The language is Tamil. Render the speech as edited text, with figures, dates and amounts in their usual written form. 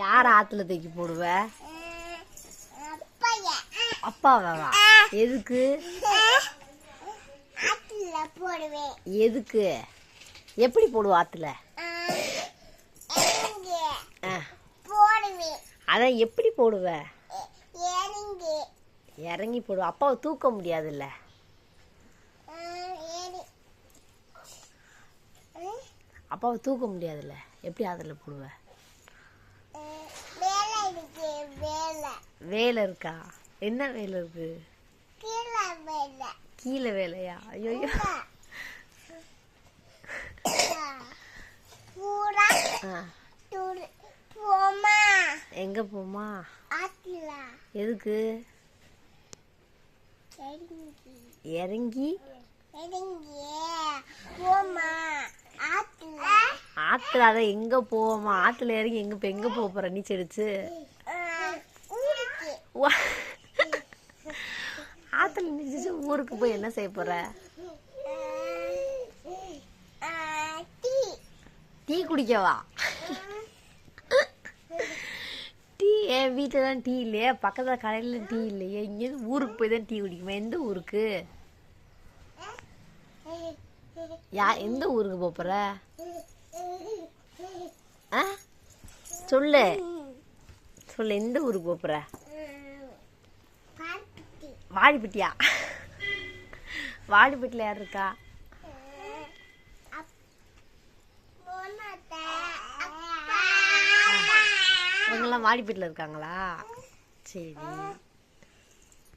யார் ஆத்துல தூக்கி போடுவ? அப்பாவா? எதுக்கு? எதுக்கு? எப்படி போடுவ ஆத்துல? அதான் எப்படி போடுவ? இறங்கி போடுவ. அப்பாவை தூக்க முடியாதுல்ல. அப்பாவை தூக்க முடியாதுல்ல, எப்படி ஆத்துல போடுவ? வேலை இருக்கா? என்ன வேலை இருக்கு? கீழே வேலையா? ஐயோ, எங்க போமா? எதுக்கு? இறங்கி ஆத்துல. அத எங்க போவோமா? ஆத்துல இறங்கி எங்க போக போற நீச்சல் அடிச்சு? ஆத்துல நீச்சல் ஊருக்கு போய் என்ன செய்ய போற? டீ குடிக்கவா? டீ என் வீட்டில் தான் டீ இல்லையே, பக்கத்தில் கடையில் டீ இல்லையே, இங்கேருந்து ஊருக்கு போய் தான் டீ குடிக்குமா? எந்த ஊருக்கு? எந்த ஊருக்கு போற? சொல்லு சொல்லு, எந்த ஊருக்கு போற? வாடிப்பட்டியா? வாடிப்பட்டியில் யார் இருக்கா? இவங்கெல்லாம் வாடிப்பட்டியில் இருக்காங்களா? சரி.